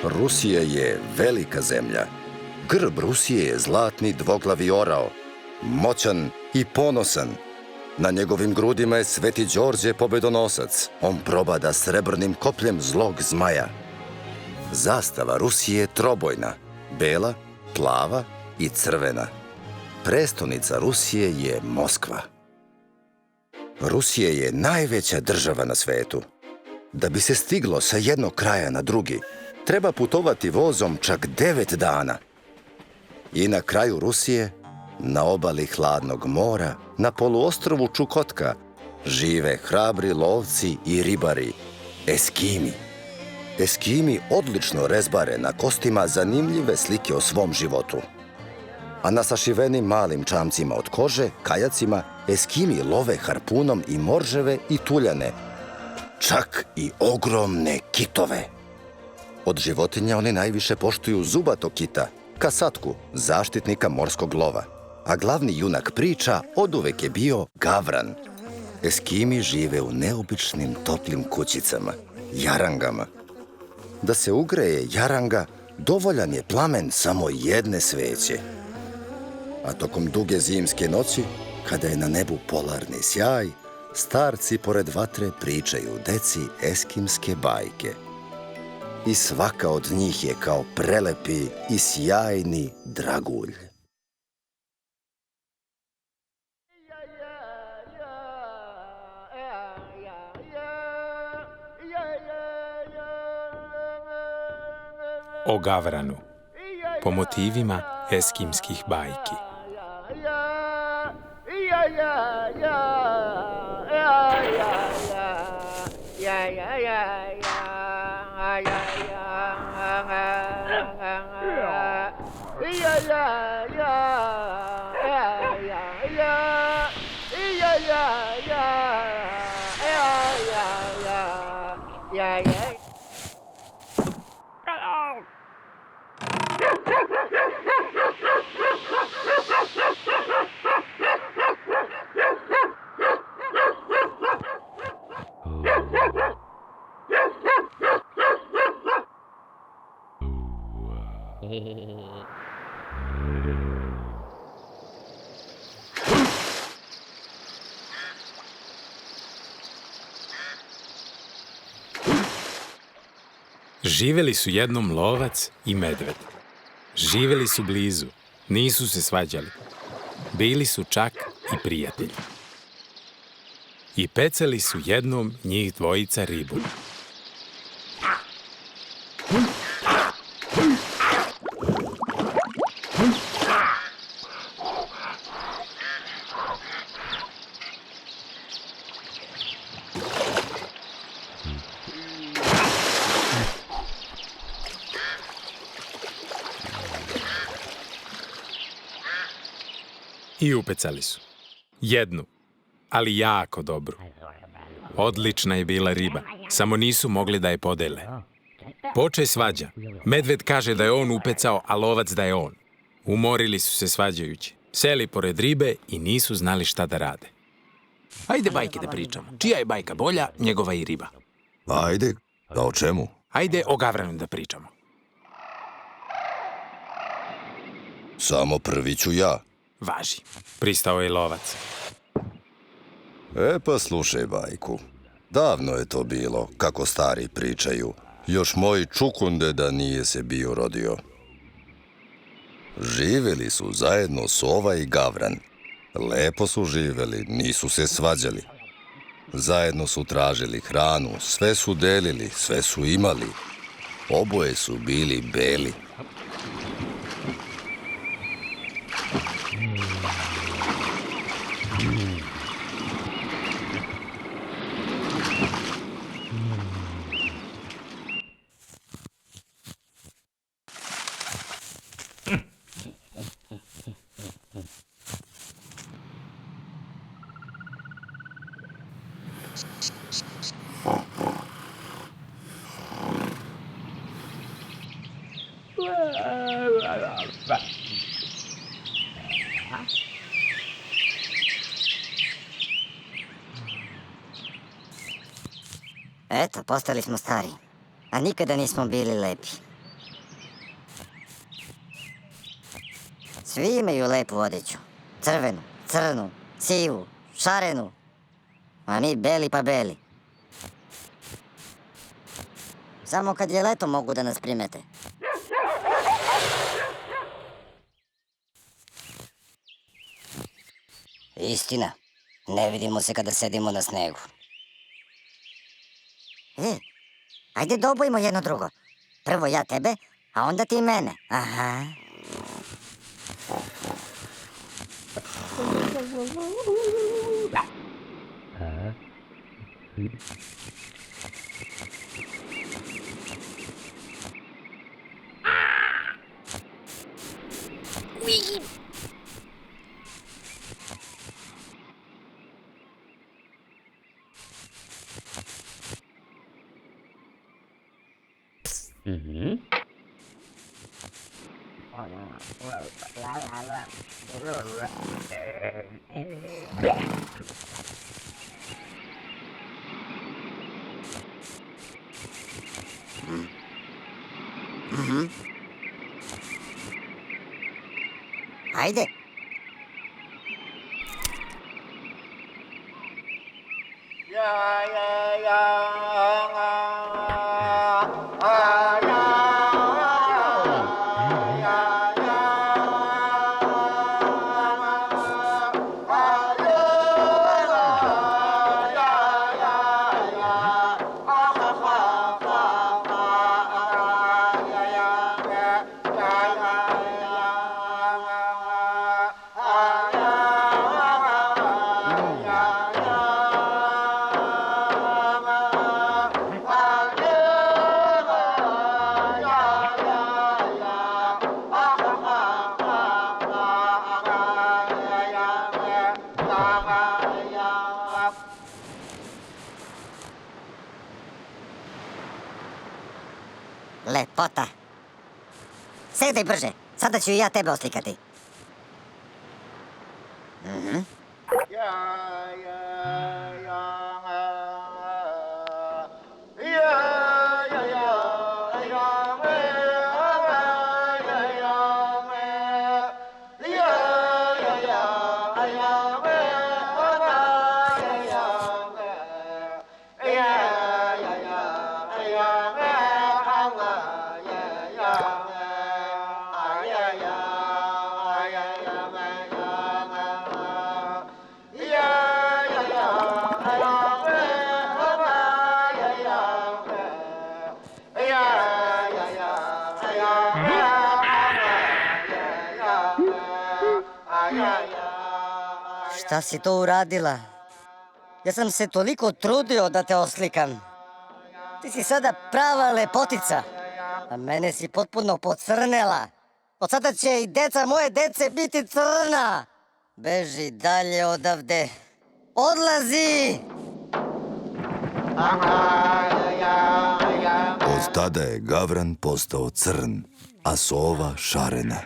Rusija je velika zemlja. Grb Rusije je zlatni dvoglavi orao, moćan i ponosan. Na njegovim grudima je Sveti Đorđe pobedonosac. On probada srebrnim kopljem zlog zmaja. Zastava Rusije je trobojna, bela, plava i crvena. Prestonica Rusije je Moskva. Rusija je najveća država na svetu. Da bi se stiglo sa jednog kraja na drugi, treba putovati vozom čak 9 dana. I na kraju Rusije, na obali hladnog mora, na poluostrvu Čukotka, žive hrabri lovci i ribari, Eskimi. Eskimi odlično rezbare na kostima zanimljive slike o svom životu. A na sašivenim malim čamcima od kože, kajacima, Eskimi love harpunom i morževe i tuljane, čak i ogromne kitove. Od životinja oni najviše poštuju zubatog kita, kasatku, zaštitnika morskog lova. A glavni junak priča oduvek je bio gavran. Eskimi žive u neobičnim toplim kućicama, jarangama. Da se ugreje jaranga, dovoljan je plamen samo jedne sveće. A tokom duge zimske noći, kada je na nebu polarni sjaj, starci pored vatre pričaju deci eskimske bajke. I svaka od njih je kao prelepi i sjajni dragulj. O gavranu, po motivima eskimskih bajki. Živeli su jednom lovac i medved. Živeli su blizu, nisu se svađali. Bili su čak i prijatelji. I pecali su jednom njih dvojica ribu. I upecali su. Jednu, ali jako dobru. Odlična je bila riba, samo nisu mogli da je podele. Poče svađa. Medved kaže da je on upecao, a lovac da je on. Umorili su se svađajući. Seli pored ribe i nisu znali šta da rade. Ajde bajke da pričamo. Čija je bajka bolja, njegova i riba. Ajde, a o čemu? Ajde o gavranu da pričamo. Samo prvi ću ja. Važi, pristao je lovac. Pa slušaj bajku. Davno je to bilo, kako stari pričaju. Još moj čukunde da nije se bio rodio. Živeli su zajedno sova i gavran. Lepo su živeli, nisu se svađali. Zajedno su tražili hranu, sve su delili, sve su imali. Oboje su bili beli. Eto, postali smo stari, a nikada nismo bili lepi. Svi imaju lepu odeću. Crvenu, crnu, sivu, šarenu. A mi beli pa beli. Samo kad je leto mogu da nas primete. Istina. Ne vidimo se kada sedimo na snegu. Ajde da obojimo jedno drugo. Prvo ja tebe, a onda ti mene. Aha. Ajde. Lepota. Sedaj brže, sada ću i ja tebe oslikati. Šta si to uradila? Ja sam se toliko trudio da te oslikam. Ti si sada prava lepotica, a mene si potpuno pocrnela. Od sada će i deca moje dece biti crna. Beži dalje odavde. Odlazi! Od tada je Gavran postao crn, a sova šarena.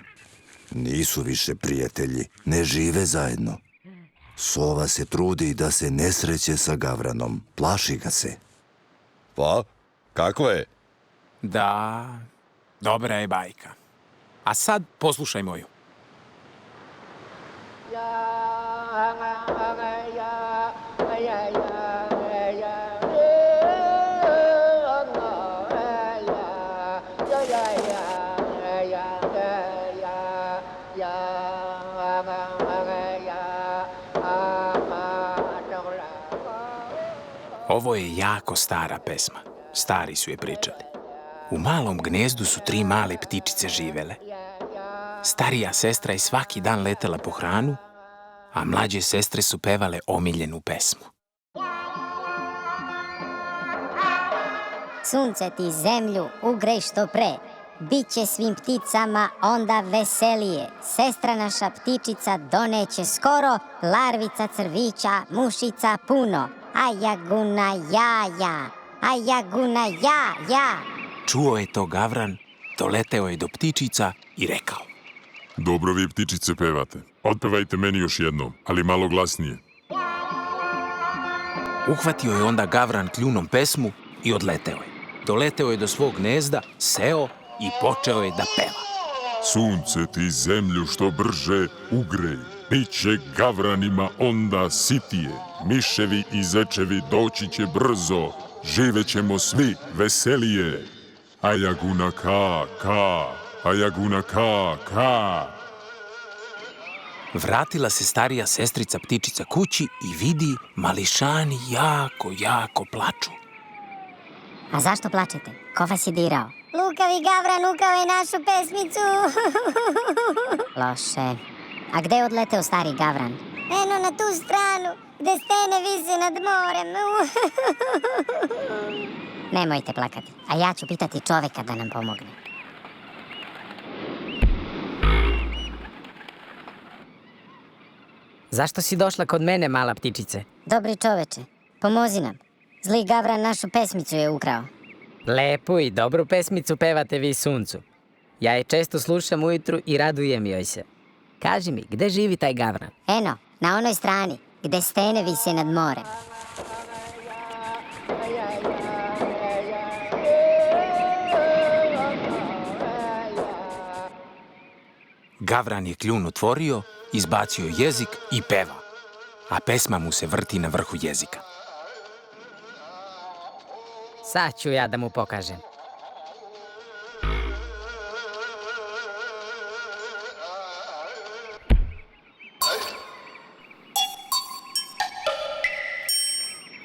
Nisu više prijatelji, ne žive zajedno. Sova se trudi da se ne sreće sa Gavranom, plaši ga se. Pa, kako je? Da, dobra je bajka. A sad poslušaj moju. Ovo je jako stara pesma. Stari su je pričali. U malom gnezdu su 3 male ptičice živele. Starija sestra je svaki dan letela po hranu, a mlađe sestre su pevale omiljenu pesmu. Sunce ti zemlju ugrej što pre, biće svim pticama onda veselije. Sestra naša ptičica doneće skoro, larvica crvića, mušica puno. Ajaguna jaja, ajaguna ja. Čuo je to Gavran, doleteo je do ptičica i rekao: Dobro vi ptičice pevate. Otpevajte meni još jednom, ali malo glasnije. Uhvatio je onda Gavran kljunom pesmu i odleteo je. Doleteo je do svog gnezda, seo i počeo je da peva. Sunce ti zemlju što brže ugrej. Biće gavranima onda sitije. Miševi i zečevi doći će brzo. Živećemo svi veselije. Ajaguna ka, ajaguna ka. Vratila se starija sestrica ptičica kući i vidi mališani jako plaču. A zašto plačete? Ko vas je dirao? Lukavi gavran ukao je našu pesmicu. Loše. A gde je odleteo stari gavran? Eno na tu stranu, gde stene vise nad morem. Nemojte plakati, a ja ću pitati čoveka da nam pomogne. Zašto si došla kod mene, mala ptičice? Dobri čoveče, pomozi nam. Zli gavran našu pesmicu je ukrao. Lepu i dobru pesmicu pevate vi suncu. Ja je često slušam ujutru i radujem joj se. Kaži mi, gde živi taj gavran? Eno, na onoj strani, gde stene vise nad morem. Gavran je kljun otvorio, izbacio jezik i peva. A pesma mu se vrti na vrhu jezika. Sad ću ja da mu pokažem.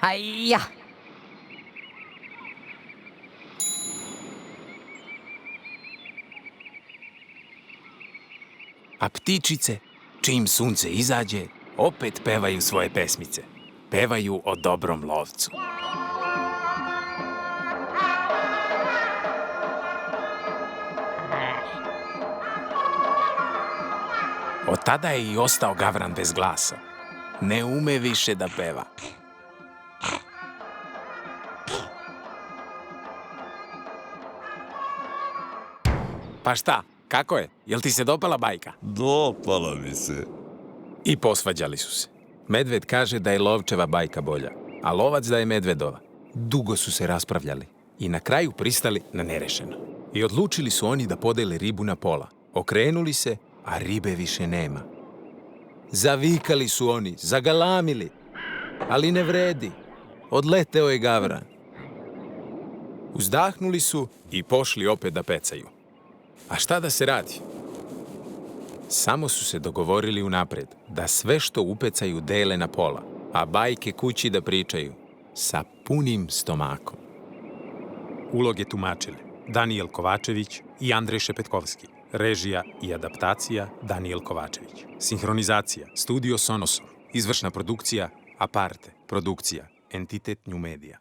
Hajja! A ptičice, čim sunce izađe, opet pevaju svoje pesmice. Pevaju o dobrom lovcu. Od tada je i ostao gavran bez glasa. Ne ume više da peva. Pa šta, kako je? Jel ti se dopala bajka? Dopala mi se. I posvađali su se. Medved kaže da je lovčeva bajka bolja, a lovac da je medvedova. Dugo su se raspravljali i na kraju pristali na nerešeno. I odlučili su oni da podele ribu na pola. Okrenuli se, a ribe više nema. Zavikali su oni, zagalamili, ali ne vredi. Odleteo je gavran. Uzdahnuli su i pošli opet da pecaju. A šta da se radi? Samo su se dogovorili unapred da sve što upecaju dele na pola, a bajke kući da pričaju sa punim stomakom. Uloge tumačili Danijel Kovačević i Andrej Šepetkovski. Režija i adaptacija Danijel Kovačević. Sinhronizacija Studio Sonoson. Izvršna produkcija Aparte. Produkcija Entitet New Media.